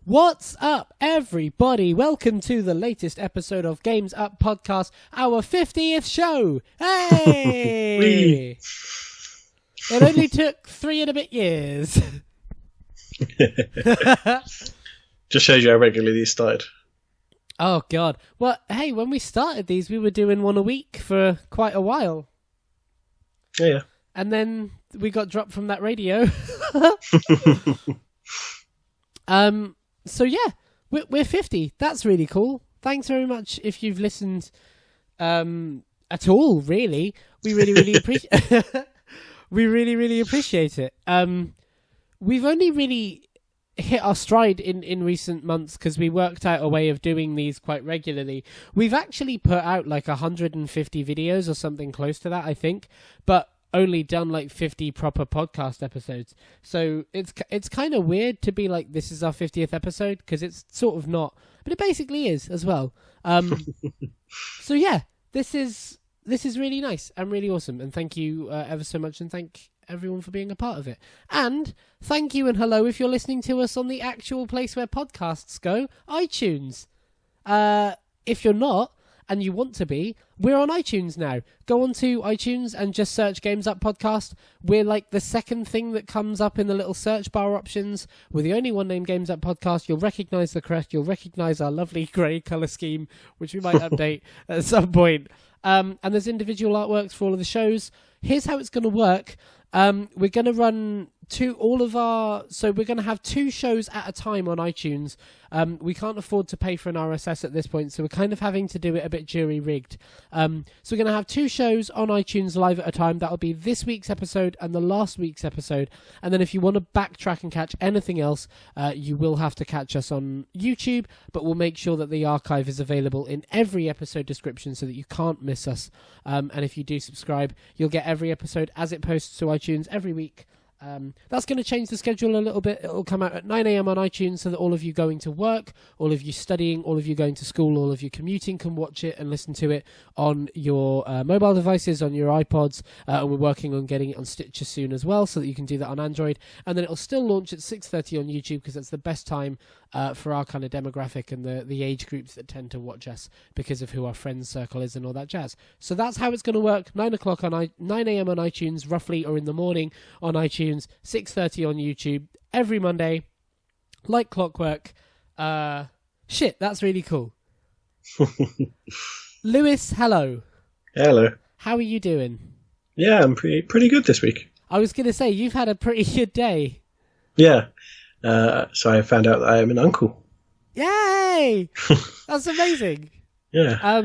What's up, everybody? Welcome to the latest episode of Games Up Podcast, our 50th show. Hey! It only took 3 and a bit years. Just shows you how regularly these started. Oh, God. Well, hey, when we started these, we were doing one a week for quite a while. Yeah. And then we got dropped from that radio. So yeah, we're 50. That's really cool. Thanks very much if you've listened at all, really. We really appreciate we really appreciate it. We've only really hit our stride in recent months because we worked out a way of doing these quite regularly. We've actually put out like 150 videos or something close to that, I think, but only done like 50 proper podcast episodes. So it's kind of weird to be like, this is our 50th episode, because it's sort of not, but it basically is as well. So yeah, this is really nice and really awesome, and thank you ever so much, and thank everyone for being a part of it. And thank you and hello if you're listening to us on the actual place where podcasts go, iTunes. If you're not and you want to be, we're on iTunes now. Go on to iTunes and just search Games Up Podcast. We're like the second thing that comes up in the little search bar options. We're the only one named Games Up Podcast. You'll recognise the crest. You'll recognise our lovely grey colour scheme, which we might update at some point. And there's individual artworks for all of the shows. Here's how it's going to work. We're going to run we're going to have 2 shows at a time on iTunes. We can't afford to pay for an RSS at this point, so we're kind of having to do it a bit jury-rigged. So we're going to have 2 shows on iTunes live at a time. That'll be this week's episode and the last week's episode. And then if you want to backtrack and catch anything else, you will have to catch us on YouTube, but we'll make sure that the archive is available in every episode description so that you can't miss us. And if you do subscribe, you'll get every episode as it posts to iTunes every week. That's going to change the schedule a little bit. It'll come out at 9 a.m. on iTunes so that all of you going to work, all of you studying, all of you going to school, all of you commuting can watch it and listen to it on your mobile devices, on your iPods. And we're working on getting it on Stitcher soon as well so that you can do that on Android. And then it'll still launch at 6:30 on YouTube because that's the best time for our kind of demographic and the age groups that tend to watch us because of who our friends circle is and all that jazz. So that's how it's going to work. 9 a.m. on iTunes, roughly, or in the morning on iTunes. 6:30 on YouTube every Monday, like clockwork. That's really cool. Lewis, hello. Hello. How are you doing? Yeah, I'm pretty good this week. I was going to say, you've had a pretty good day. Yeah. So I found out that I am an uncle. Yay! That's amazing. Yeah.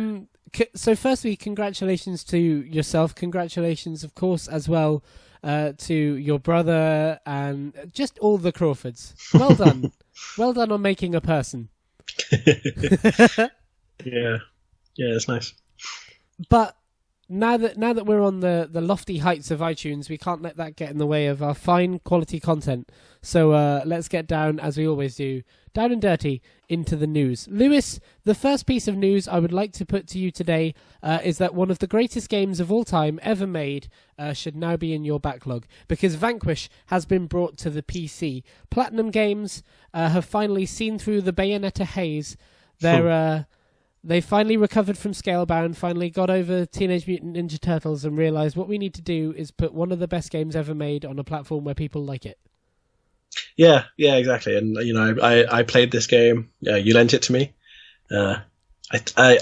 So firstly, congratulations to yourself. Congratulations, of course, as well, to your brother and just all the Crawfords. Well done. Well done on making a person. Yeah, it's nice. But now that we're on the lofty heights of iTunes, we can't let that get in the way of our fine quality content. So let's get down, as we always do, down and dirty into the news. Lewis, the first piece of news I would like to put to you today is that one of the greatest games of all time ever made should now be in your backlog, because Vanquish has been brought to the PC. Platinum Games have finally seen through the Bayonetta haze. They finally recovered from Scalebound, finally got over Teenage Mutant Ninja Turtles, and realised what we need to do is put one of the best games ever made on a platform where people like it. Yeah, exactly. And I played this game. You lent it to me. I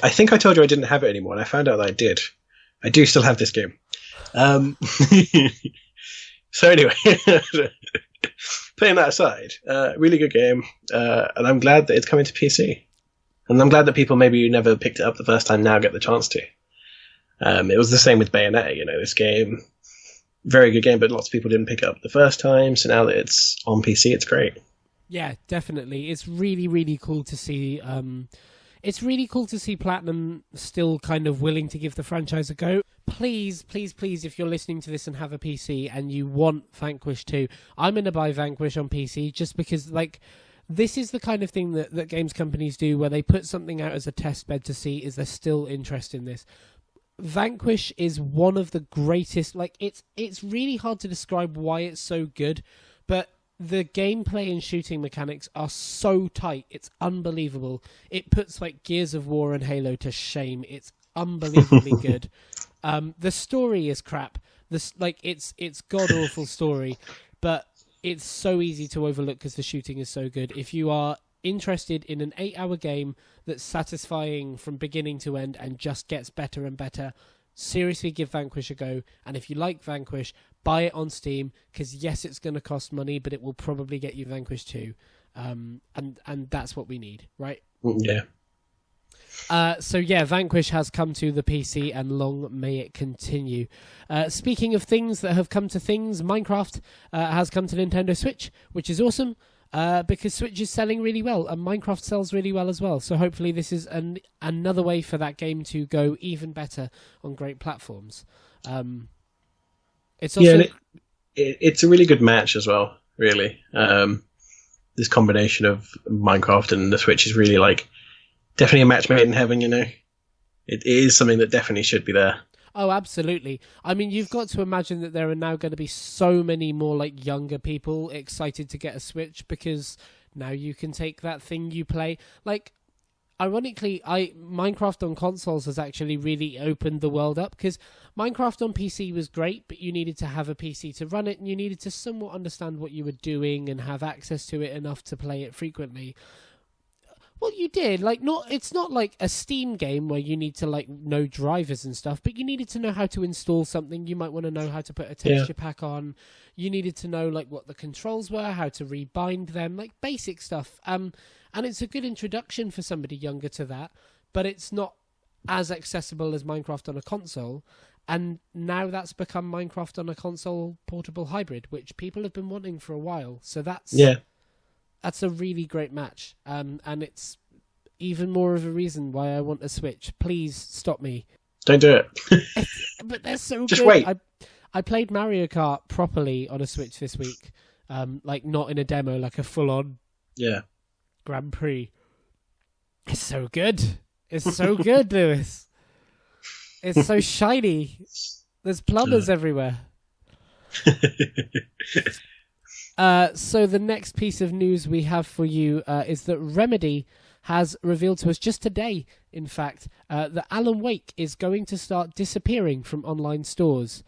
think I told you I didn't have it anymore, and I found out that I did. I do still have this game. So anyway, putting that aside, really good game, and I'm glad that it's coming to PC. And I'm glad that people maybe who never picked it up the first time now get the chance to. It was the same with Bayonetta. This game, very good game, but lots of people didn't pick it up the first time. So now that it's on PC, it's great. Yeah, definitely. It's really cool to see. It's really cool to see Platinum still kind of willing to give the franchise a go. Please, if you're listening to this and have a PC and you want Vanquish 2, I'm going to buy Vanquish on PC just because, this is the kind of thing that games companies do where they put something out as a test bed to see is there still interest in this. Vanquish is one of the greatest, it's really hard to describe why it's so good, but the gameplay and shooting mechanics are so tight. It's unbelievable. It puts like Gears of War and Halo to shame. It's unbelievably good. The story is crap. It's god awful story, but it's so easy to overlook because the shooting is so good. If you are interested in an 8-hour game that's satisfying from beginning to end and just gets better and better, seriously give Vanquish a go. And if you like Vanquish, buy it on Steam, because yes, it's going to cost money, but it will probably get you Vanquish 2. And that's what we need, right? Yeah. So yeah, Vanquish has come to the PC, and long may it continue. Speaking of things that have come to things, Minecraft has come to Nintendo Switch, which is awesome. Because Switch is selling really well, and Minecraft sells really well as well. So hopefully this is another way for that game to go even better on great platforms. It's also it's a really good match as well. Really, this combination of Minecraft and the Switch is really definitely a match made in heaven. You know, it is something that definitely should be there. Oh, absolutely. I mean, you've got to imagine that there are now going to be so many more younger people excited to get a Switch, because now you can take that thing you play. Ironically, Minecraft on consoles has actually really opened the world up, because Minecraft on PC was great, but you needed to have a PC to run it, and you needed to somewhat understand what you were doing and have access to it enough to play it frequently. Well, you did. It's not like a Steam game where you need to know drivers and stuff, but you needed to know how to install something. You might want to know how to put a texture pack on. You needed to know what the controls were, how to rebind them, basic stuff. And it's a good introduction for somebody younger to that, but it's not as accessible as Minecraft on a console. And now that's become Minecraft on a console portable hybrid, which people have been wanting for a while. So that's a really great match, and it's even more of a reason why I want a Switch. Please stop me. Don't do it. But they're so Just good. wait. I played Mario Kart properly on a Switch this week, not in a demo, a full-on Grand Prix. It's so good. It's so good, Lewis. It's so shiny. There's plumbers everywhere. So the next piece of news we have for you is that Remedy has revealed to us just today, in fact, that Alan Wake is going to start disappearing from online stores,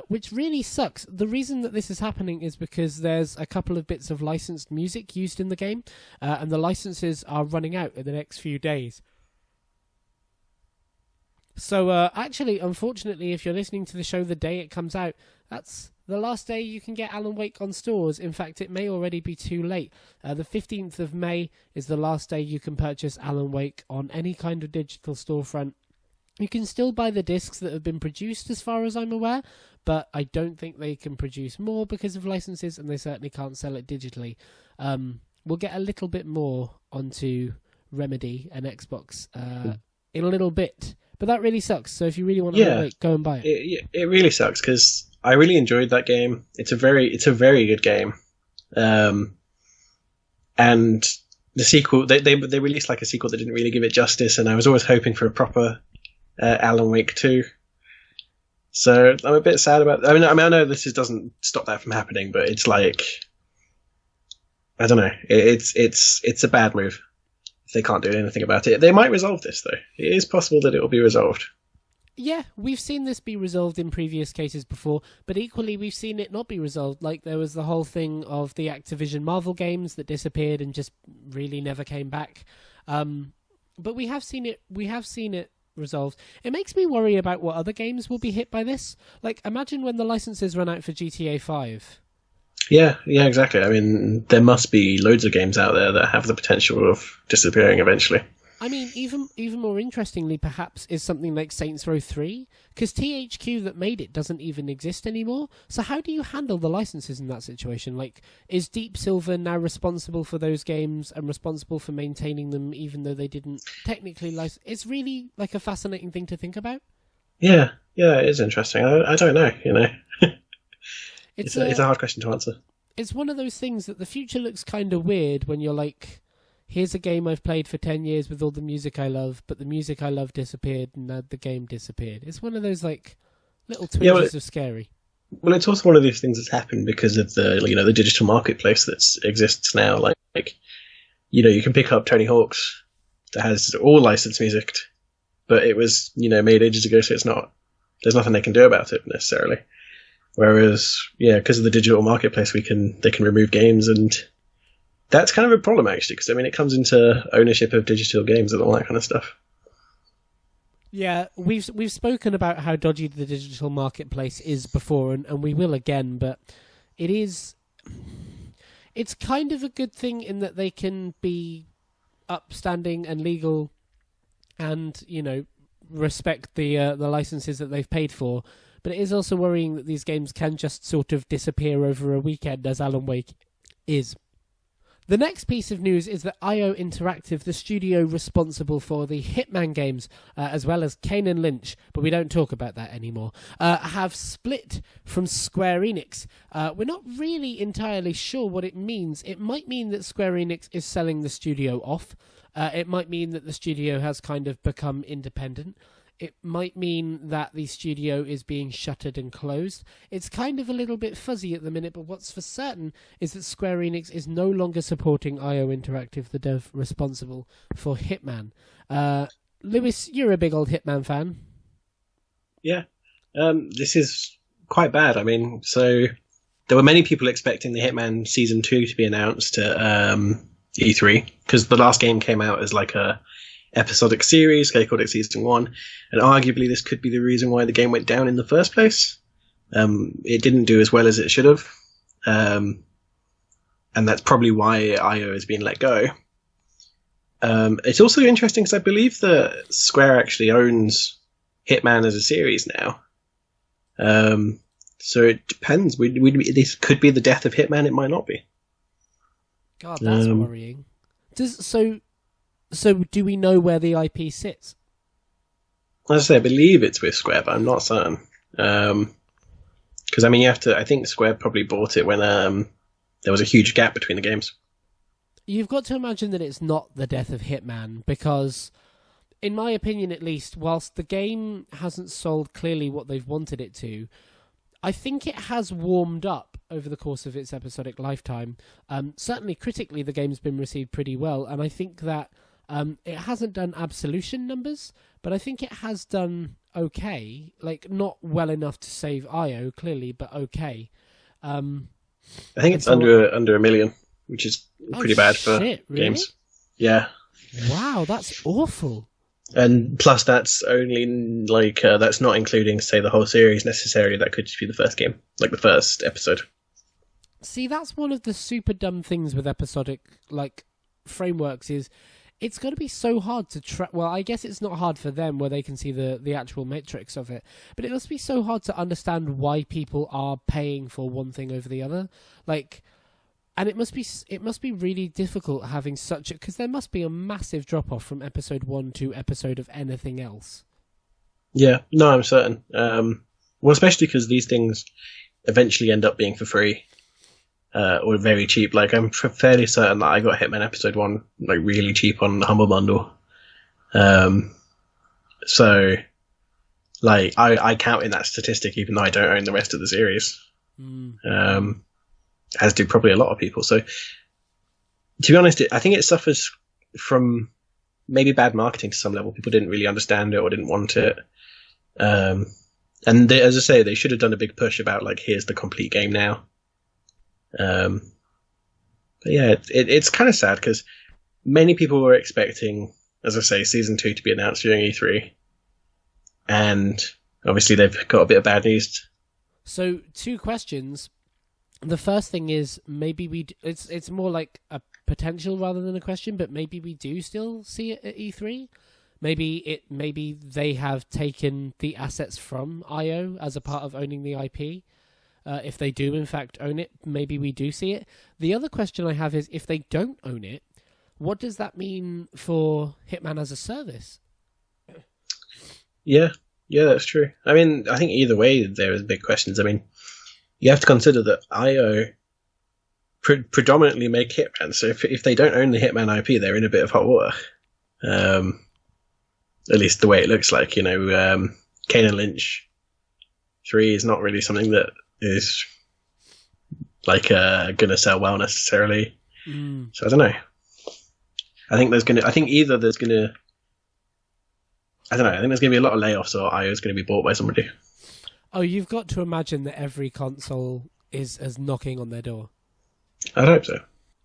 which really sucks. The reason that this is happening is because there's a couple of bits of licensed music used in the game, and the licenses are running out in the next few days. So actually, unfortunately, if you're listening to the show the day it comes out, that's the last day you can get Alan Wake on stores. In fact, it may already be too late. The 15th of May is the last day you can purchase Alan Wake on any kind of digital storefront. You can still buy the discs that have been produced, as far as I'm aware, but I don't think they can produce more because of licenses, and they certainly can't sell it digitally. We'll get a little bit more onto Remedy and Xbox in a little bit. But that really sucks. So if you really want to go and buy it. It really sucks, because I really enjoyed that game. It's a very good game. And the sequel, they released a sequel that didn't really give it justice, and I was always hoping for a proper Alan Wake 2. So I'm a bit sad about. I mean, I know this doesn't stop that from happening, but it's I don't know. It's a bad move. They can't do anything about it. They might resolve this, though. It is possible that it will be resolved. Yeah, we've seen this be resolved in previous cases before, but equally we've seen it not be resolved. There was the whole thing of the Activision Marvel games that disappeared and just really never came back. But we have seen it resolved. It makes me worry about what other games will be hit by this. Imagine when the licenses run out for GTA 5. Yeah, exactly. I mean, there must be loads of games out there that have the potential of disappearing eventually. I mean, even more interestingly, perhaps, is something like Saints Row 3, because THQ that made it doesn't even exist anymore. So how do you handle the licenses in that situation? Is Deep Silver now responsible for those games and responsible for maintaining them, even though they didn't technically license? It's really a fascinating thing to think about. Yeah, it is interesting. I don't know, It's a hard question to answer. It's one of those things that the future looks kind of weird when you're here's a game I've played for 10 years with all the music I love, but the music I love disappeared and the game disappeared. It's one of those little twinges of scary. Well, it's also one of these things that's happened because of the digital marketplace that exists now. Like you can pick up Tony Hawk's that has all licensed music, but it was made ages ago, so there's nothing they can do about it necessarily. Whereas, because of the digital marketplace, they can remove games, and that's kind of a problem actually, because it comes into ownership of digital games and all that kind of stuff. Yeah, we've spoken about how dodgy the digital marketplace is before, and we will again, but it's kind of a good thing in that they can be upstanding and legal and, respect the licenses that they've paid for. But it is also worrying that these games can just sort of disappear over a weekend, as Alan Wake is. The next piece of news is that IO Interactive, the studio responsible for the Hitman games, as well as Kane and Lynch, but we don't talk about that anymore, have split from Square Enix. We're not really entirely sure what it means. It might mean that Square Enix is selling the studio off. It might mean that the studio has kind of become independent. It might mean that the studio is being shuttered and closed. It's kind of a little bit fuzzy at the minute, but what's for certain is that Square Enix is no longer supporting IO Interactive, the dev responsible for Hitman. Lewis, you're a big old Hitman fan. Yeah. This is quite bad. So there were many people expecting the Hitman Season 2 to be announced at E3, because the last game came out as like a episodic series. They called it Season 1, and arguably this could be the reason why the game went down in the first place. It didn't do as well as it should have, and that's probably why IO has been let go. It's also interesting because I believe that Square actually owns Hitman as a series now. So it depends. This could be the death of Hitman. It might not be. God, that's worrying. So do we know where the IP sits? As I say, I believe it's with Square, but I'm not certain. Because you have to. I think Square probably bought it when there was a huge gap between the games. You've got to imagine that it's not the death of Hitman, because, in my opinion at least, whilst the game hasn't sold clearly what they've wanted it to, I think it has warmed up over the course of its episodic lifetime. Certainly critically, the game's been received pretty well, and I think that it hasn't done absolution numbers, but I think it has done okay. Like, not well enough to save IO, clearly, but okay. I think it's under 1 million, which is pretty bad for really? games. Yeah. Wow, that's awful. And plus, that's only that's not including, say, the whole series necessarily. That could just be the first game, like the first episode. See, that's one of the super dumb things with episodic frameworks is it's going to be so hard to track. Well, I guess it's not hard for them where they can see the actual metrics of it, but it must be so hard to understand why people are paying for one thing over the other. And it must be really difficult having such a, because there must be a massive drop off from episode 1 to episode of anything else. Yeah, no, I'm certain. Well, especially because these things eventually end up being for free. Or very cheap. I'm fairly certain that I got Hitman Episode 1 really cheap on the Humble Bundle. So I count in that statistic even though I don't own the rest of the series. As do probably a lot of people. So to be honest, I think it suffers from maybe bad marketing to some level. People didn't really understand it or didn't want it. And as I say, they should have done a big push about here's the complete game now. But yeah, it's kind of sad because many people were expecting, as I say, Season 2 to be announced during E3, and obviously they've got a bit of bad news. So 2 questions. The first thing is maybe it's more like a potential rather than a question, but maybe we do still see it at E3. Maybe they have taken the assets from IO as a part of owning the IP. If they do, in fact, own it, maybe we do see it. The other question I have is, if they don't own it, what does that mean for Hitman as a service? Yeah, that's true. I think either way there is big questions. You have to consider that IO predominantly make Hitman, so if they don't own the Hitman IP, they're in a bit of hot water. At least the way it looks like, Kane and Lynch 3 is not really something that is like going to sell well necessarily. So I don't know. I think there's going to be a lot of layoffs, or IO is going to be bought by somebody. Oh, you've got to imagine that every console is knocking on their door. I'd hope so.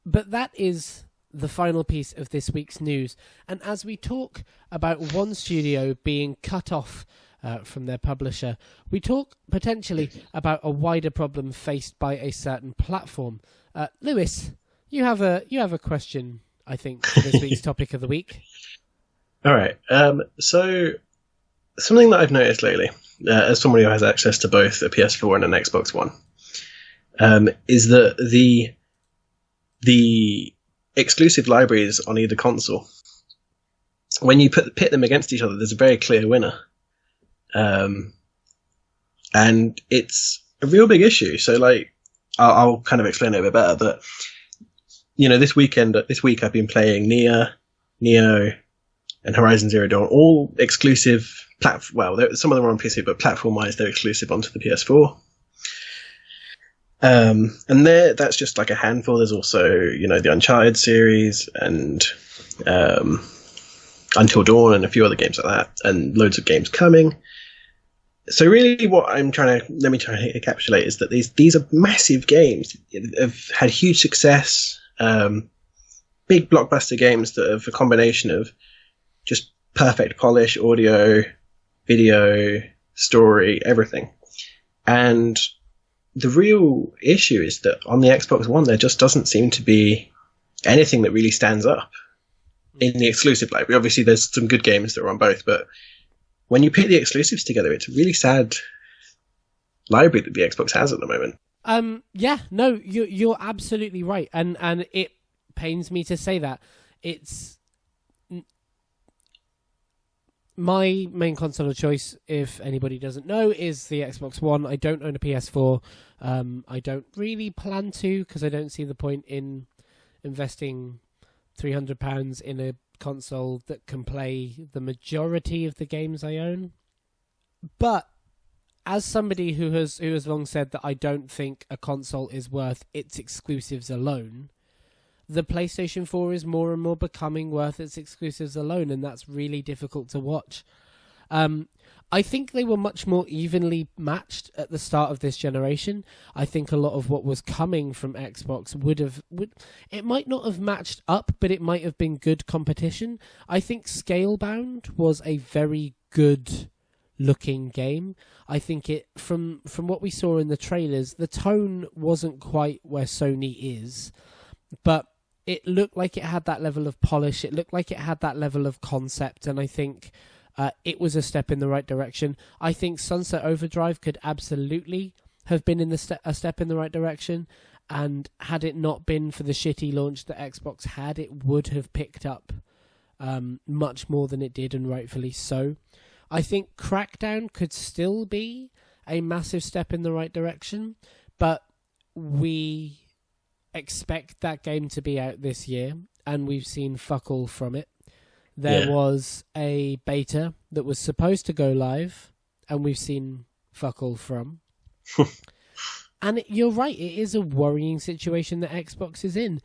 But that is the final piece of this week's news. And as we talk about one studio being cut off from their publisher, we talk potentially about a wider problem faced by a certain platform. Lewis, you have a question, I think, for this week's topic of the week. All right. So something that I've noticed lately, as somebody who has access to both a PS4 and an Xbox One, is that the exclusive libraries on either console, when you pit them against each other, there's a very clear winner. And it's a real big issue. So, like, I'll kind of explain it a bit better. But, you know, this week I've been playing Neo, and Horizon Zero Dawn, all exclusive some of them are on PC, but platform-wise, they're exclusive onto the PS4. And that's just like a handful. There's also, you know, the Uncharted series and Until Dawn and a few other games like that, and loads of games coming. So really what let me try to encapsulate is that these are massive games, have had huge success, big blockbuster games that have a combination of just perfect polish, audio, video, story, everything. And the real issue is that on the Xbox One, there just doesn't seem to be anything that really stands up in the exclusive library. Obviously, there's some good games that are on both, but when you put the exclusives together, it's a really sad library that the Xbox has at the moment. Yeah, no, you're absolutely right, and it pains me to say that. It's my main console of choice, if anybody doesn't know, is the Xbox One. I don't own a PS4. I don't really plan to, because I don't see the point in investing £300 in a console that can play the majority of the games I own. But as somebody who has long said that I don't think a console is worth its exclusives alone, the PlayStation 4 is more and more becoming worth its exclusives alone, and that's really difficult to watch. I think they were much more evenly matched at the start of this generation. I think a lot of what was coming from Xbox it might not have matched up, but it might have been good competition. I think Scalebound was a very good looking game. I think it from what we saw in the trailers, the tone wasn't quite where Sony is, but it looked like it had that level of polish. It looked like it had that level of concept, and I think it was a step in the right direction. I think Sunset Overdrive could absolutely have been a step in the right direction, and had it not been for the shitty launch that Xbox had, it would have picked up much more than it did, and rightfully so. I think Crackdown could still be a massive step in the right direction, but we expect that game to be out this year, and we've seen fuck all from it. There was a beta that was supposed to go live, and we've seen fuck all from. And you're right, it is a worrying situation that Xbox is in.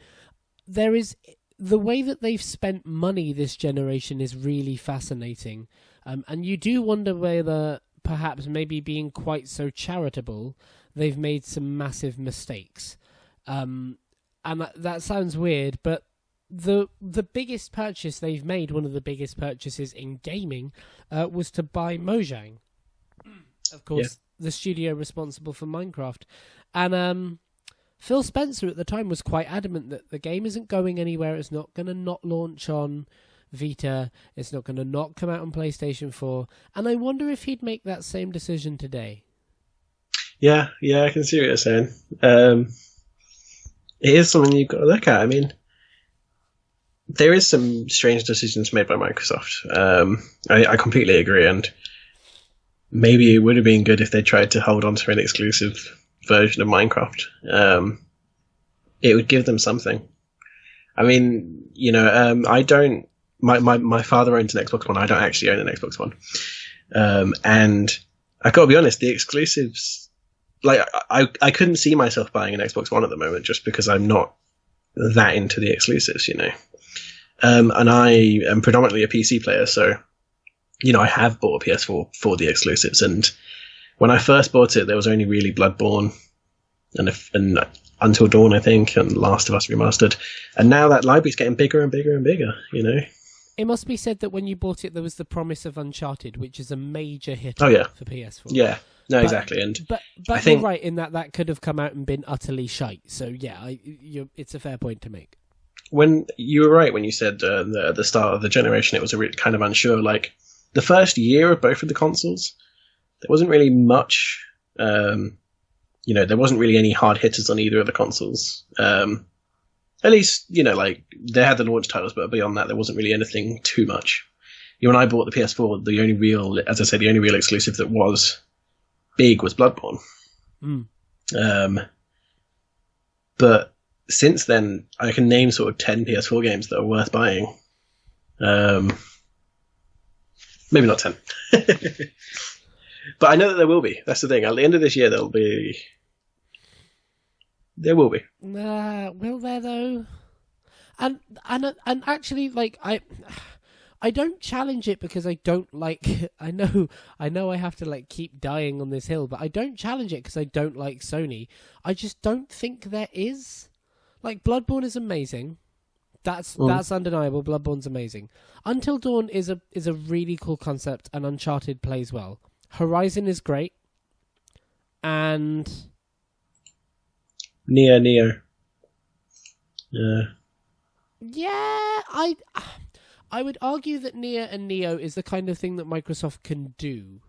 The way that they've spent money this generation is really fascinating. And you do wonder whether, perhaps maybe being quite so charitable, they've made some massive mistakes. And that sounds weird, but the biggest purchase they've made, one of the biggest purchases in gaming, was to buy Mojang. Of course, the studio responsible for Minecraft. And Phil Spencer at the time was quite adamant that the game isn't going anywhere. It's not going to not launch on Vita. It's not going to not come out on PlayStation 4. And I wonder if he'd make that same decision today. Yeah, I can see what you're saying. It is something you've got to look at. I mean, there is some strange decisions made by Microsoft. I completely agree, and maybe it would have been good if they tried to hold on to an exclusive version of Minecraft. It would give them something. I mean, you know, I don't. My father owns an Xbox One. I don't actually own an Xbox One, and I got to be honest, the exclusives like I couldn't see myself buying an Xbox One at the moment just because I'm not that into the exclusives, you know. And I am predominantly a PC player, so you know I have bought a PS4 for the exclusives. And when I first bought it, there was only really Bloodborne and Until Dawn, I think, and Last of Us Remastered. And now that library's getting bigger and bigger and bigger, you know. It must be said that when you bought it, there was the promise of Uncharted, which is a major hit for PS4. Yeah, no, exactly. And but I think you're right in that could have come out and been utterly shite. So yeah, it's a fair point to make. When you were right when you said at the start of the generation, it was kind of unsure. Like the first year of both of the consoles, there wasn't really much. You know, there wasn't really any hard hitters on either of the consoles. At least, you know, like they had the launch titles, but beyond that, there wasn't really anything too much. You know, when I bought the PS4, the only real exclusive that was big was Bloodborne. But since then, I can name sort of 10 PS4 games that are worth buying. Maybe not 10. But I know that there will be. That's the thing. At the end of this year, there will be. Will there though? And actually, like I don't challenge it because I don't like. I know I have to like keep dying on this hill, but I don't challenge it because I don't like Sony. I just don't think there is. Like Bloodborne is amazing. That's undeniable. Bloodborne's amazing. Until Dawn is a really cool concept, and Uncharted plays well. Horizon is great, and Neo. Yeah, I would argue that Nier and Neo is the kind of thing that Microsoft can do.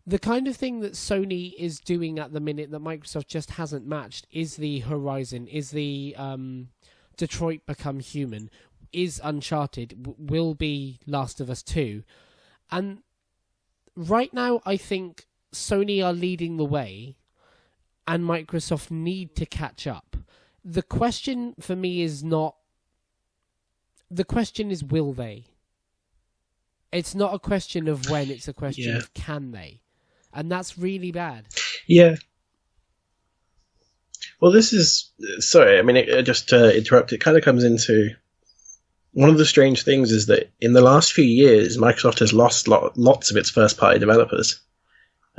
The kind of thing that Sony is doing at the minute that Microsoft just hasn't matched is the Horizon, is the Detroit Become Human, is Uncharted, will be Last of Us 2. And right now I think Sony are leading the way and Microsoft need to catch up. The question for me is not... The question is, will they? It's not a question of when, it's a question of can they? And that's really bad. Yeah. Well, this is... Sorry, I mean, just to interrupt, it kind of comes into... One of the strange things is that in the last few years, Microsoft has lost lots of its first-party developers.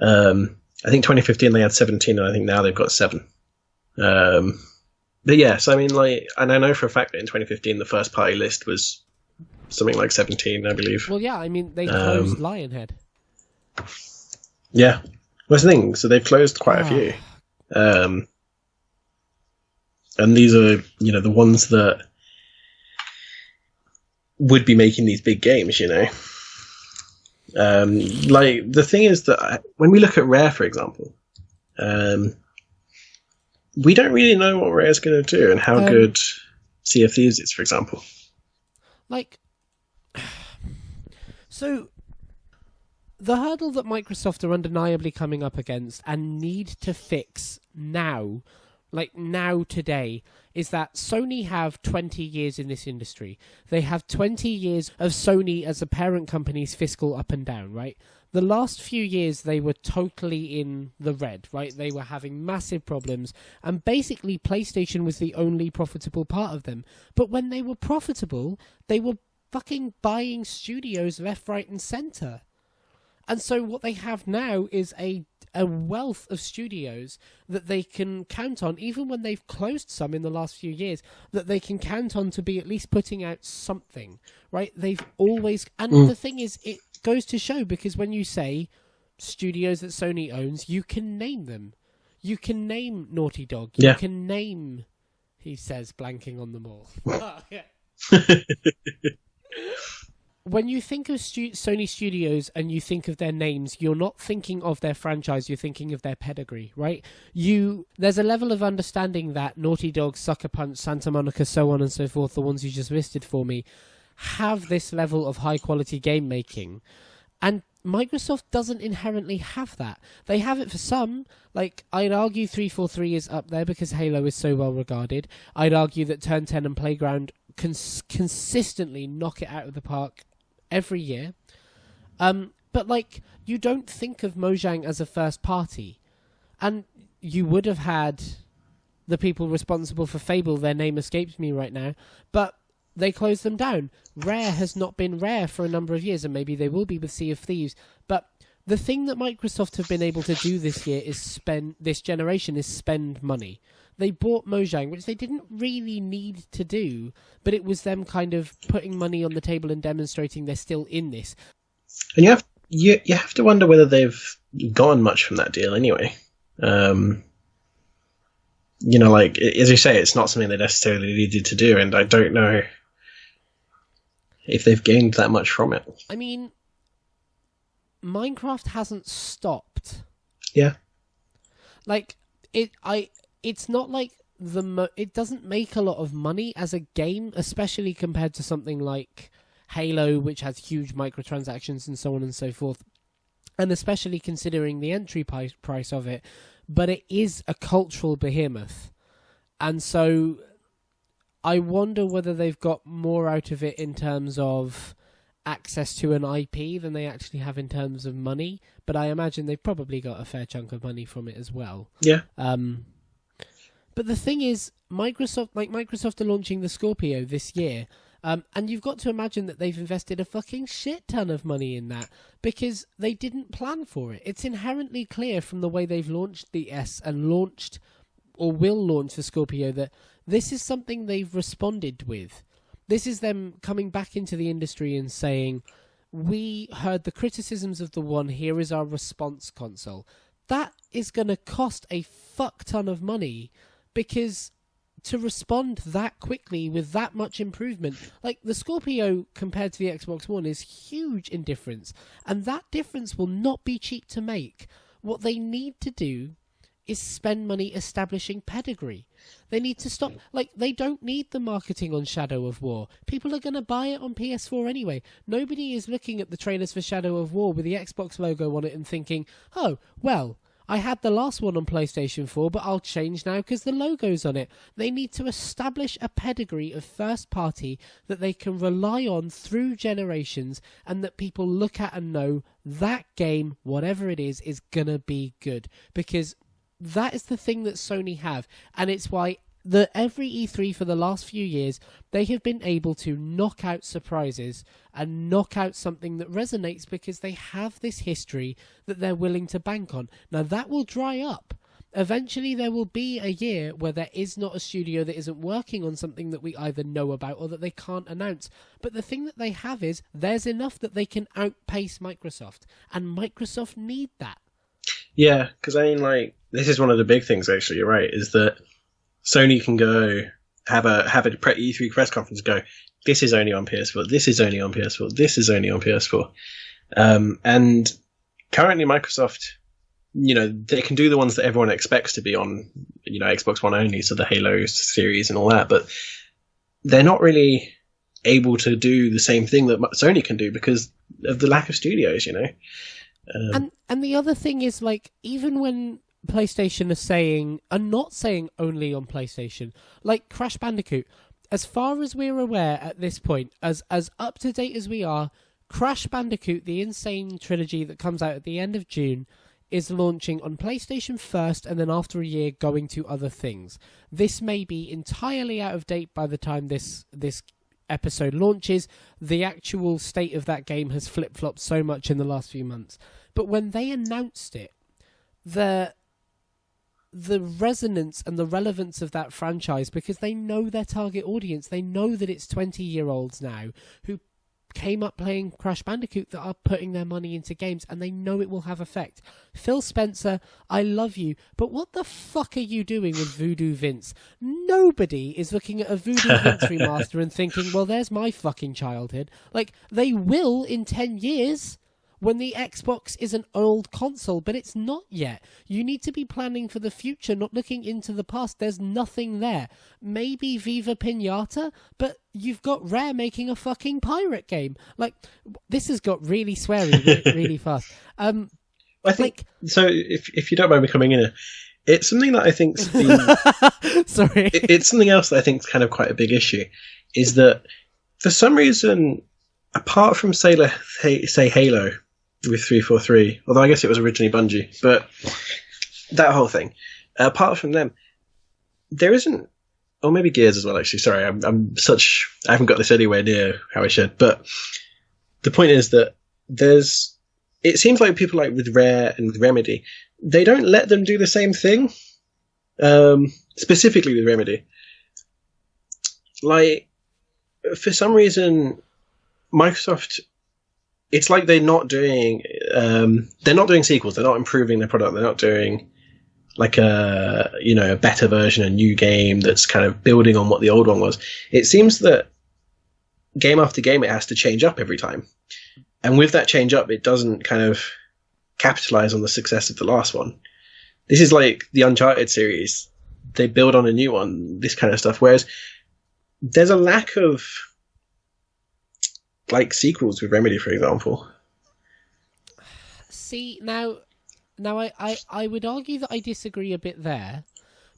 I think 2015 they had 17, and I think now they've got 7. But yes, I mean, like, and I know for a fact that in 2015 the first party list was something like 17, I believe. Well, yeah, I mean, they closed Lionhead. Yeah, well, that's the thing. So they've closed quite a few, and these are, you know, the ones that would be making these big games, you know. Like the thing is that when we look at Rare, for example, we don't really know what Rare's going to do and how good Sea of Thieves is, for example. Like, so the hurdle that Microsoft are undeniably coming up against and need to fix now, like now today, is that Sony have 20 years in this industry. They have 20 years of Sony as a parent company's fiscal up and down, right? The last few years, they were totally in the red, right? They were having massive problems, and basically PlayStation was the only profitable part of them. But when they were profitable, they were fucking buying studios left, right, and centre. And so what they have now is a wealth of studios that they can count on, even when they've closed some in the last few years, that they can count on to be at least putting out something, right? They've always... And the thing is, it goes to show, because when you say studios that Sony owns, you can name them. You can name Naughty Dog. You can name... He says, blanking on them all. Oh, yeah. When you think of Sony Studios and you think of their names, you're not thinking of their franchise, you're thinking of their pedigree, right? There's a level of understanding that Naughty Dog, Sucker Punch, Santa Monica, so on and so forth, the ones you just listed for me, have this level of high-quality game making. And Microsoft doesn't inherently have that. They have it for some. Like, I'd argue 343 is up there because Halo is so well regarded. I'd argue that Turn 10 and Playground consistently knock it out of the park every year. But, like, you don't think of Mojang as a first party. And you would have had the people responsible for Fable, their name escapes me right now, but they closed them down. Rare has not been Rare for a number of years, and maybe they will be with Sea of Thieves. But the thing that Microsoft have been able to do this year is spend money. They bought Mojang, which they didn't really need to do, but it was them kind of putting money on the table and demonstrating they're still in this. And you have to wonder whether they've gotten much from that deal anyway. Like, as you say, it's not something they necessarily needed to do, and I don't know if they've gained that much from it. I mean, Minecraft hasn't stopped. Yeah. Like, it's not like it doesn't make a lot of money as a game, especially compared to something like Halo, which has huge microtransactions and so on and so forth, and especially considering the entry price of it. But it is a cultural behemoth, and so I wonder whether they've got more out of it in terms of access to an IP than they actually have in terms of money. But I imagine they've probably got a fair chunk of money from it as well. Yeah. But the thing is, Microsoft are launching the Scorpio this year. And you've got to imagine that they've invested a fucking shit ton of money in that because they didn't plan for it. It's inherently clear from the way they've launched the S and launched or will launch the Scorpio that this is something they've responded with. This is them coming back into the industry and saying, we heard the criticisms of the One, here is our response console. That is going to cost a fuck ton of money because to respond that quickly with that much improvement, like the Scorpio compared to the Xbox One is huge in difference, and that difference will not be cheap to make. What they need to do is spend money establishing pedigree. They need to stop, they don't need the marketing on Shadow of War. People are going to buy it on PS4 anyway. Nobody is looking at the trailers for Shadow of War with the Xbox logo on it and thinking, oh, well, I had the last one on PlayStation 4, but I'll change now because the logo's on it. They need to establish a pedigree of first party that they can rely on through generations and that people look at and know that game, whatever it is going to be good. Because that is the thing that Sony have. And it's why every E3 for the last few years, they have been able to knock out surprises and knock out something that resonates because they have this history that they're willing to bank on. Now, that will dry up. Eventually, there will be a year where there is not a studio that isn't working on something that we either know about or that they can't announce. But the thing that they have is there's enough that they can outpace Microsoft. And Microsoft need that. Yeah, because this is one of the big things, actually, you're right, is that Sony can go have a E3 press conference and go, this is only on PS4, this is only on PS4, this is only on PS4. And currently Microsoft, they can do the ones that everyone expects to be on, Xbox One only, so the Halo series and all that, but they're not really able to do the same thing that Sony can do because of the lack of studios, And the other thing is, even when PlayStation are not saying only on PlayStation, like Crash Bandicoot, as far as we're aware at this point, as up to date as we are, Crash Bandicoot, the Insane trilogy that comes out at the end of June, is launching on PlayStation first and then after a year going to other things. This may be entirely out of date by the time this episode launches. The actual state of that game has flip-flopped so much in the last few months. But when they announced it, the resonance and the relevance of that franchise, because they know their target audience, they know that it's 20-year-olds now who came up playing Crash Bandicoot that are putting their money into games, and they know it will have effect. Phil Spencer, I love you, but what the fuck are you doing with Voodoo Vince? Nobody is looking at a Voodoo Vince remaster and thinking, well, there's my fucking childhood. They will in 10 years. When the Xbox is an old console, but it's not yet. You need to be planning for the future, not looking into the past. There's nothing there. Maybe Viva Pinata, but you've got Rare making a fucking pirate game. This has got really sweary really fast. I think, so if you don't mind me coming in, it's something that I think's been... Sorry. It's something else that I think is kind of quite a big issue, is that for some reason, apart from, say Halo, with 343, although I guess it was originally Bungie, but that whole thing. Apart from them, there isn't. Or maybe Gears as well. Actually, sorry, I haven't got this anywhere near how I should. But the point is that it seems like people like with Rare and with Remedy, they don't let them do the same thing. Specifically with Remedy, like for some reason, Microsoft, it's like they're not doing sequels. They're not improving their product. They're not doing like a better version, a new game that's kind of building on what the old one was. It seems that game after game, it has to change up every time. And with that change up, it doesn't kind of capitalize on the success of the last one. This is like the Uncharted series. They build on a new one, this kind of stuff. Whereas there's a lack of like sequels with Remedy, for example. See, now I would argue that I disagree a bit there,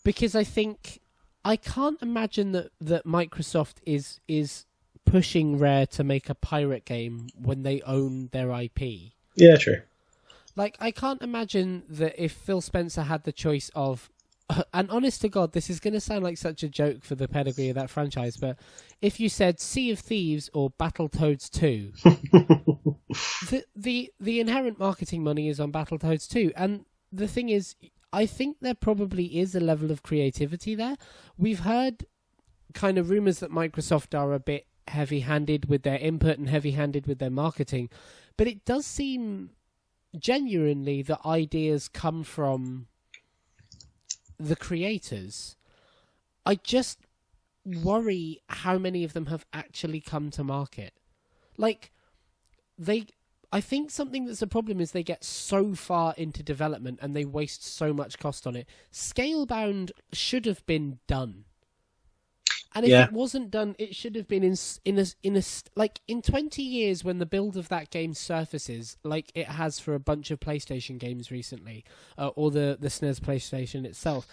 because I think I can't imagine that Microsoft is pushing Rare to make a pirate game when they own their IP. Yeah, true. Like, I can't imagine that if Phil Spencer had the choice of, and honest to God, this is going to sound like such a joke for the pedigree of that franchise, but if you said Sea of Thieves or Battletoads 2, the inherent marketing money is on Battletoads 2. And the thing is, I think there probably is a level of creativity there. We've heard kind of rumours that Microsoft are a bit heavy-handed with their input and heavy-handed with their marketing, but it does seem genuinely that ideas come from the creators. I just worry how many of them have actually come to market. Like, I think something that's a problem is they get so far into development and they waste so much cost on it. Scalebound should have been done. And if it wasn't done, it should have been in 20 years when the build of that game surfaces, like it has for a bunch of PlayStation games recently, or the SNES PlayStation itself.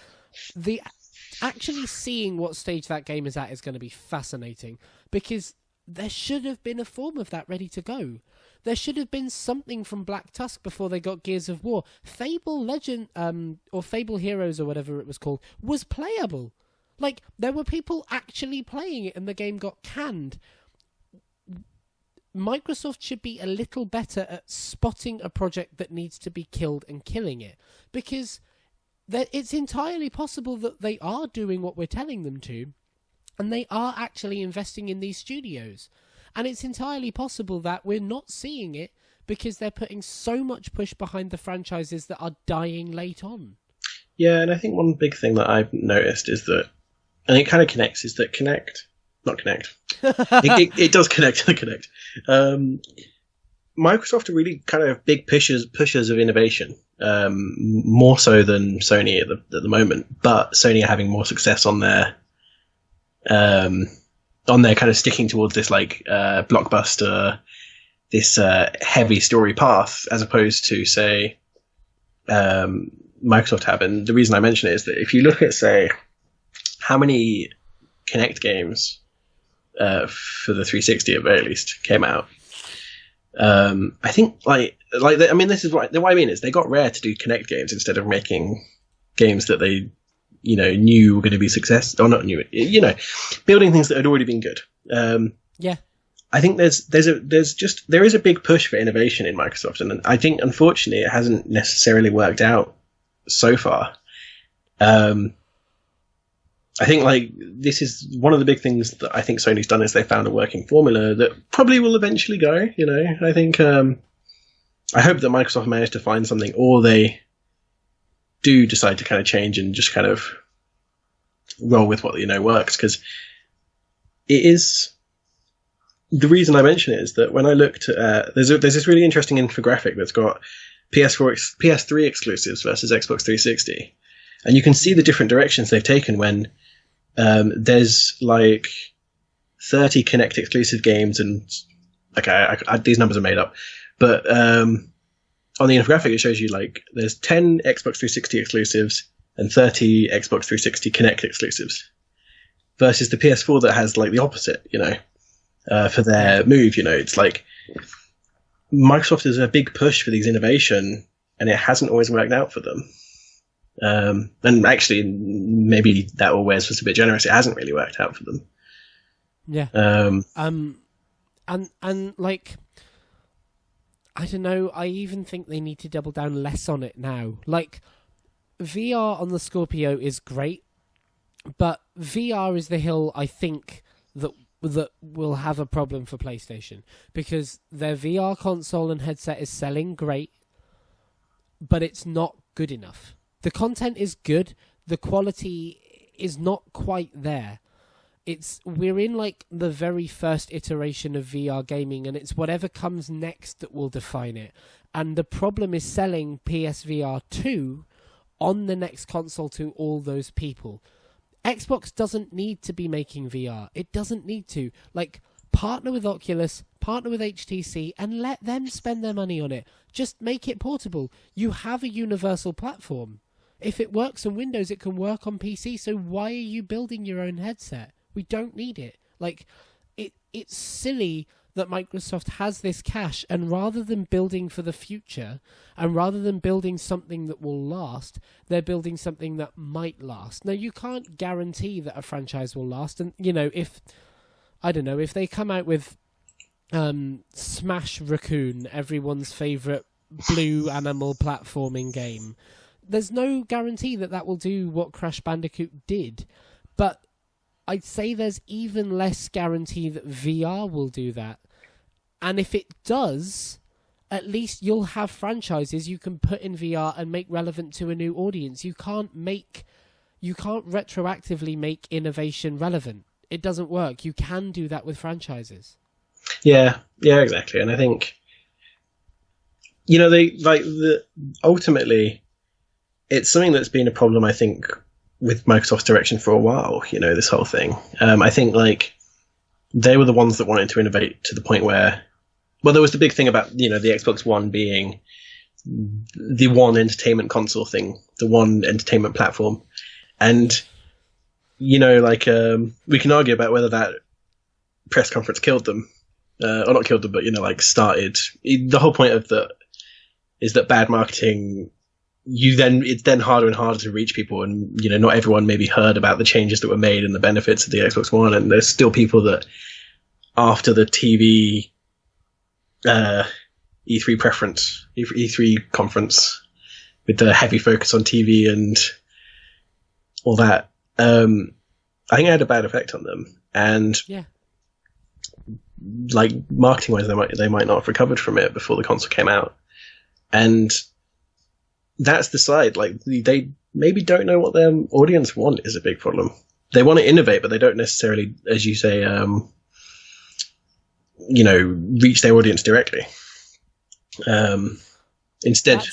Actually seeing what stage that game is at is going to be fascinating, because there should have been a form of that ready to go. There should have been something from Black Tusk before they got Gears of War. Fable Legend, or Fable Heroes, or whatever it was called, was playable. Like, there were people actually playing it and the game got canned. Microsoft should be a little better at spotting a project that needs to be killed and killing it. Because it's entirely possible that they are doing what we're telling them to, and they are actually investing in these studios. And it's entirely possible that we're not seeing it because they're putting so much push behind the franchises that are dying late on. Yeah, and I think one big thing that I've noticed is that, and it kind of connects, is that it does connect to the Connect. Microsoft are really kind of big pushers of innovation, more so than Sony at the moment. But Sony are having more success on their kind of sticking towards this like blockbuster, this heavy story path, as opposed to say Microsoft have. And the reason I mention it is that if you look at, say, how many Kinect games for the 360 at very least came out, I think this is what I mean is they got Rare to do Kinect games instead of making games that they knew were going to be successful, or not new, building things that had already been good. I think there is a big push for innovation in Microsoft, and I think unfortunately it hasn't necessarily worked out so far. I think like this is one of the big things that I think Sony's done is they found a working formula that probably will eventually go. I think I hope that Microsoft managed to find something, or they do decide to kind of change and just kind of roll with what works, because it is. The reason I mention it is that when I looked at there's this really interesting infographic that's got PS3 exclusives versus Xbox 360, and you can see the different directions they've taken when there's like 30 Kinect exclusive games, and these numbers are made up, but on the infographic it shows you like there's 10 Xbox 360 exclusives and 30 Xbox 360 Kinect exclusives, versus the PS4 that has like the opposite, for their move. It's like Microsoft is a big push for these innovation, and it hasn't always worked out for them. And actually, maybe that always was a bit generous. It hasn't really worked out for them. Yeah. And like, I don't know. I even think they need to double down less on it now. Like, VR on the Scorpio is great, but VR is the hill I think that will have a problem for PlayStation, because their VR console and headset is selling great, but it's not good enough. The content is good, the quality is not quite there. We're in like the very first iteration of VR gaming, and it's whatever comes next that will define it. And the problem is selling PSVR 2 on the next console to all those people. Xbox doesn't need to be making VR. It doesn't need to. Like, partner with Oculus, partner with HTC, and let them spend their money on it. Just make it portable. You have a universal platform. If it works on Windows, it can work on PC, so why are you building your own headset? We don't need it. Like, it's silly that Microsoft has this cash, and rather than building for the future, and rather than building something that will last, they're building something that might last. Now, you can't guarantee that a franchise will last, and, you know, if they come out with Smash Raccoon, everyone's favourite blue animal platforming game, there's no guarantee that will do what Crash Bandicoot did, but I'd say there's even less guarantee that VR will do that. And if it does, at least you'll have franchises you can put in VR and make relevant to a new audience. You can't retroactively make innovation relevant. It doesn't work. You can do that with franchises. Yeah, exactly. And I think, you know, ultimately, it's something that's been a problem, I think, with Microsoft's direction for a while, you know, this whole thing. I think, like, they were the ones that wanted to innovate to the point where, well, there was the big thing about, you know, the Xbox One being the one entertainment console thing, the one entertainment platform. And, you know, like, we can argue about whether that press conference killed them, or not killed them, but, you know, like, started. The whole point of that is that bad marketing, it's then harder and harder to reach people, and, you know, not everyone maybe heard about the changes that were made and the benefits of the Xbox One, and there's still people that after the TV E3 conference with the heavy focus on TV and all that, I think it had a bad effect on them, and like, marketing wise, they might not have recovered from it before the console came out, and that's the side. Like, they maybe don't know what their audience want is a big problem. They want to innovate, but they don't necessarily, as you say, you know, reach their audience directly. Instead,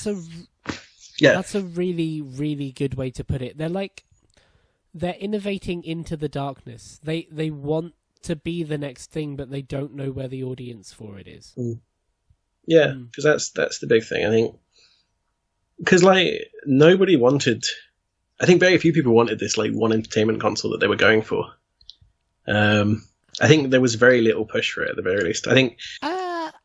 that's a really, really good way to put it. They're innovating into the darkness. They want to be the next thing, but they don't know where the audience for it is. Yeah, because that's the big thing, I think. Because, like, nobody wanted... I think very few people wanted this, like, one entertainment console that they were going for. I think there was very little push for it, at the very least. I think...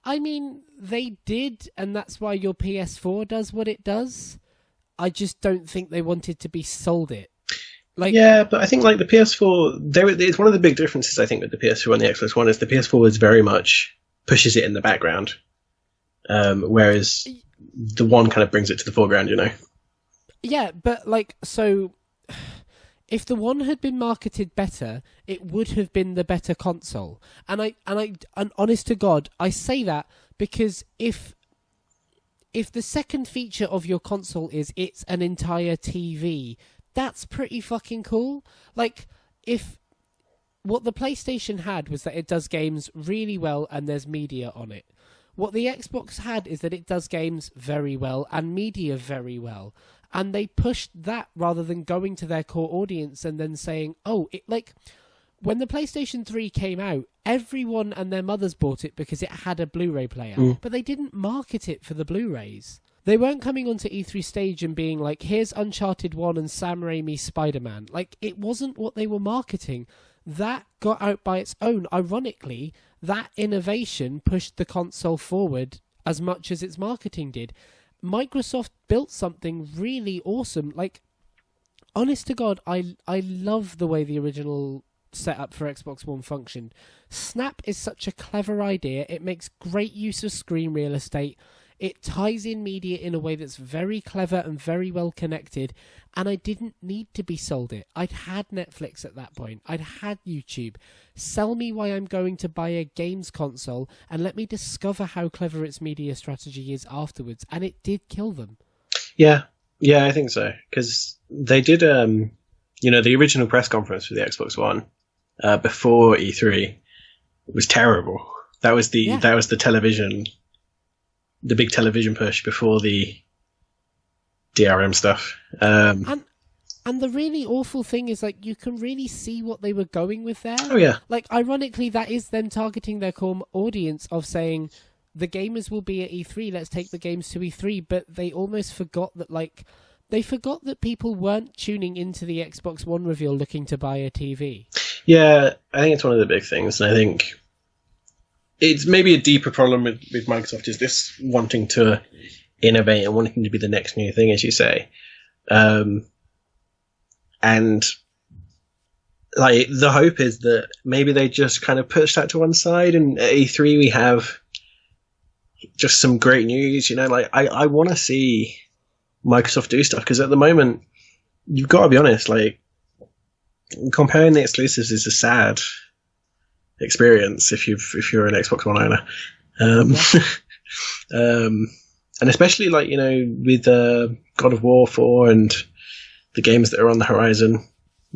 I mean, they did, and that's why your PS4 does what it does. I just don't think they wanted to be sold it. Like, yeah, but I think, like, the PS4... It's one of the big differences, I think, with the PS4 and the Xbox One, is the PS4 is very much pushes it in the background. Whereas... the one kind of brings it to the foreground, you know? Yeah, but, like, so if the one had been marketed better, it would have been the better console. And honest to God, I say that because if the second feature of your console is it's an entire TV, that's pretty fucking cool. Like, if what the PlayStation had was that it does games really well and there's media on it. What the Xbox had is that it does games very well and media very well. And they pushed that rather than going to their core audience and then saying, like, when the PlayStation 3 came out, everyone and their mothers bought it because it had a Blu-ray player. But they didn't market it for the Blu-rays. They weren't coming onto E3 stage and being like, here's Uncharted 1 and Sam Raimi's Spider-Man. Like, it wasn't what they were marketing. That got out by its own. Ironically, that innovation pushed the console forward as much as its marketing did. Microsoft built something really awesome. Like, honest to God, I love the way the original setup for Xbox One functioned. Snap is such a clever idea. It makes great use of screen real estate. It ties in media in a way that's very clever and very well connected, and I didn't need to be sold it. I'd had Netflix at that point. I'd had YouTube. Sell me why I'm going to buy a games console, and let me discover how clever its media strategy is afterwards, and it did kill them. Yeah, I think so, because they did, the original press conference for the Xbox One before E3 was terrible. That was the television. The big television push before the DRM stuff. And the really awful thing is, like, you can really see what they were going with there. Oh, yeah. Like, ironically, that is them targeting their core audience of saying, the gamers will be at E3, let's take the games to E3, but they almost forgot that, like, people weren't tuning into the Xbox One reveal looking to buy a TV. Yeah, I think it's one of the big things, and I think it's maybe a deeper problem with Microsoft is this wanting to innovate and wanting to be the next new thing, as you say. And like the hope is that maybe they just kind of push that to one side, and at E3 we have just some great news. Like I want to see Microsoft do stuff, because at the moment, you've got to be honest, like comparing the exclusives is a sad experience if you're an Xbox One owner, and especially like with God of War 4 and the games that are on the horizon,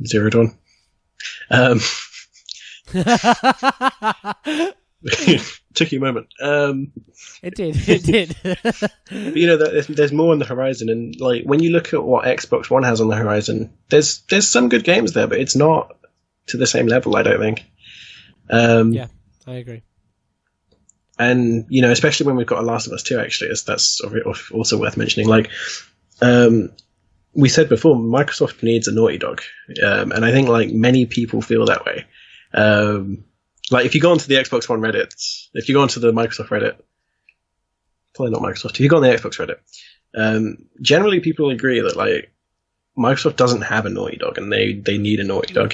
Zero Dawn. Took you a moment. It did. But, there's more on the horizon, and like when you look at what Xbox One has on the horizon, there's some good games there, but it's not to the same level, I don't think. Yeah, I agree. And especially when we've got a Last of Us 2, actually, that's also worth mentioning. Like we said before, Microsoft needs a Naughty Dog, and I think like many people feel that way. Like if you go onto the Xbox One Reddit, if you go onto the Microsoft Reddit, probably not Microsoft, if you go on the Xbox Reddit, generally people agree that like Microsoft doesn't have a Naughty Dog, and they need a Naughty Dog.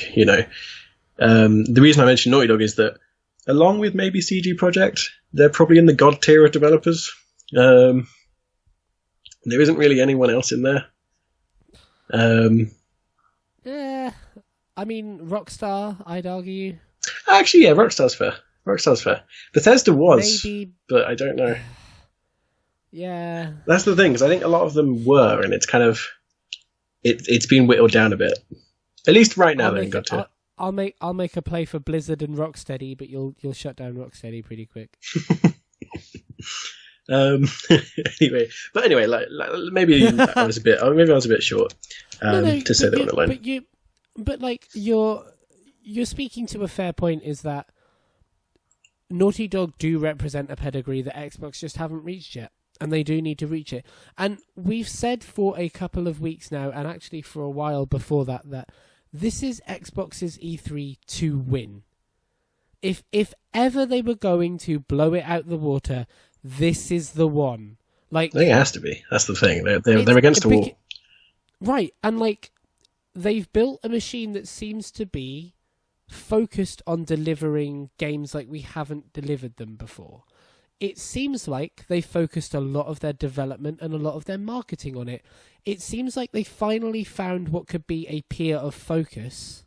The reason I mention Naughty Dog is that along with maybe CG Projekt, they're probably in the god tier of developers. There isn't really anyone else in there. Yeah, I mean Rockstar, I'd argue. Actually, yeah, Rockstar's fair. Bethesda was, maybe, but I don't know. Yeah, that's the thing, because I think a lot of them were, and it's kind of it's been whittled down a bit. At least right now, they've got to. I'll make a play for Blizzard and Rocksteady, but you'll shut down Rocksteady pretty quick. Anyway, like maybe I was a bit short to say that on the line. But you're speaking to a fair point. Is that Naughty Dog do represent a pedigree that Xbox just haven't reached yet, and they do need to reach it. And we've said for a couple of weeks now, and actually for a while before that this is Xbox's E3 to win. If ever they were going to blow it out the water, this is the one. Like, I think it has to be. That's the thing. They're against the wall. Right, and like they've built a machine that seems to be focused on delivering games like we haven't delivered them before. It seems like they focused a lot of their development and a lot of their marketing on it. It seems like they finally found what could be a pillar of focus.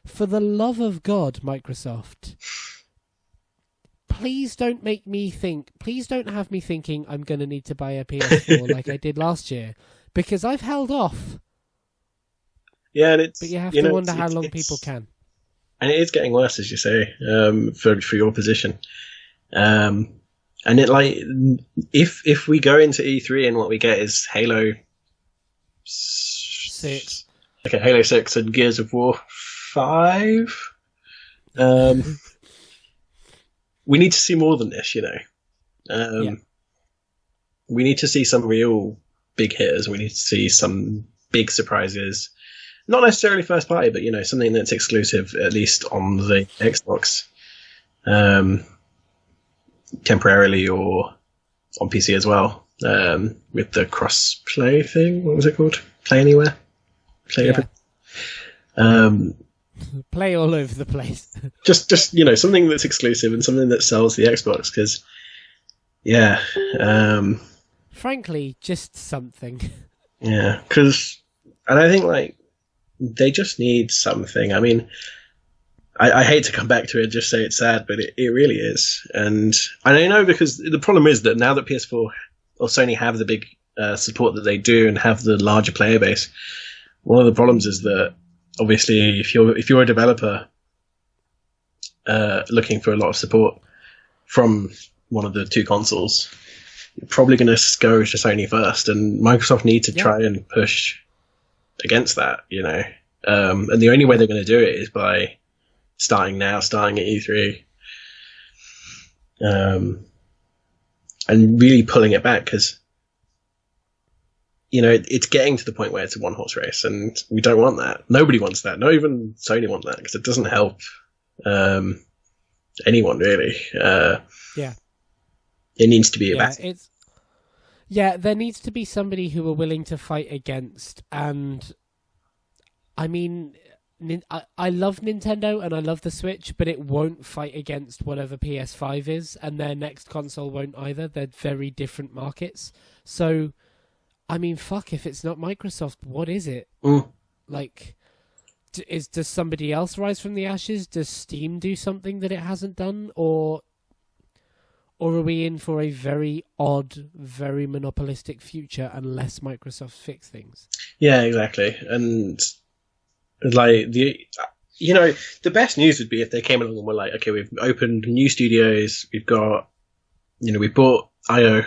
For the love of God, Microsoft, please don't have me thinking I'm going to need to buy a PS4 like I did last year, because I've held off. Yeah, but you have to wonder how long people can. And it is getting worse, as you say, for your position. And it like if we go into E3 and what we get is Halo 6. Okay, Halo 6 and Gears of War 5. We need to see more than this, We need to see some real big hitters. We need to see some big surprises. Not necessarily first party, but something that's exclusive, at least on the Xbox, temporarily, or on PC as well, with the cross-play thing. What was it called? play anywhere, play everything. Play all over the place. just something that's exclusive and something that sells the Xbox, because frankly, just something. Yeah, and I think like they just need something. I mean, I hate to come back to it and just say it's sad, but it really is. And I know, because the problem is that now that PS4 or Sony have the big support that they do and have the larger player base, one of the problems is that obviously if you're a developer looking for a lot of support from one of the two consoles, you're probably going to go to Sony first, and Microsoft need to try and push against that, and the only way they're going to do it is by starting at E3, and really pulling it back, because it's getting to the point where it's a one-horse race, and we don't want that. Nobody wants that. Not even Sony want that, because it doesn't help anyone really. It needs to be a battle. There needs to be somebody who are willing to fight against, and I mean, I love Nintendo and I love the Switch, but it won't fight against whatever PS5 is, and their next console won't either. They're very different markets. So, I mean, fuck, if it's not Microsoft, what is it? Like, does somebody else rise from the ashes? Does Steam do something that it hasn't done? Or are we in for a very odd, very monopolistic future unless Microsoft fix things? Yeah, exactly. And like the best news would be if they came along and were like, okay, we've opened new studios, we've got, we bought IO.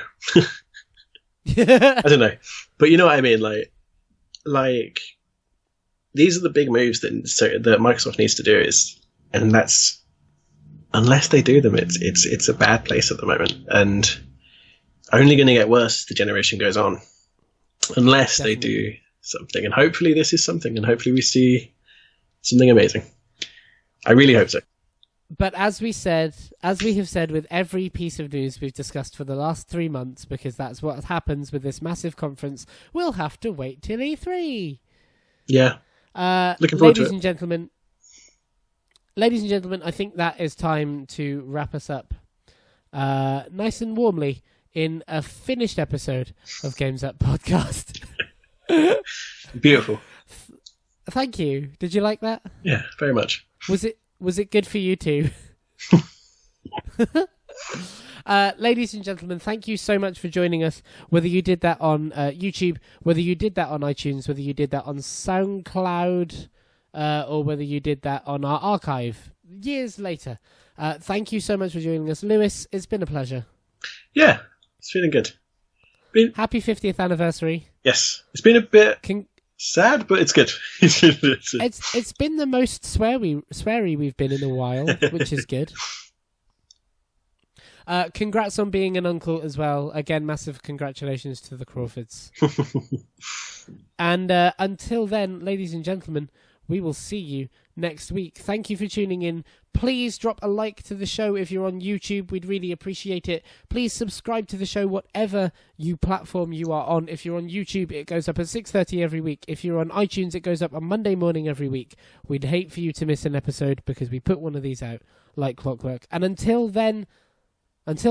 I don't know, but you know what I mean. Like these are the big moves that Microsoft needs to do. And that's, unless they do them, it's a bad place at the moment, and only going to get worse as the generation goes on, unless they do something. And hopefully this is something, and hopefully we see something amazing. I really hope so. But as we have said with every piece of news we've discussed for the last 3 months, because that's what happens with this massive conference, we'll have to wait till E3. Yeah. Looking forward to it. Ladies and gentlemen, I think that is time to wrap us up nice and warmly in a finished episode of Games Up Podcast. Beautiful. Thank you. Did you like that? Yeah, very much. Was it good for you too? Ladies and gentlemen, thank you so much for joining us. Whether you did that on YouTube, whether you did that on iTunes, whether you did that on SoundCloud, or whether you did that on our archive years later. Thank you so much for joining us. Lewis, it's been a pleasure. Yeah, it's feeling good. Happy 50th anniversary. Yes, it's been a bit sad, but it's good. It's been the most sweary we've been in a while, which is good. Congrats on being an uncle as well. Again, massive congratulations to the Crawfords. And until then, ladies and gentlemen, we will see you next week. Thank you for tuning in. Please drop a like to the show if you're on YouTube. We'd really appreciate it. Please subscribe to the show, whatever platform you are on. If you're on YouTube, it goes up at 6:30 every week. If you're on iTunes, it goes up on Monday morning every week. We'd hate for you to miss an episode because we put one of these out like clockwork. And until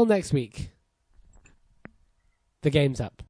next week, the game's up.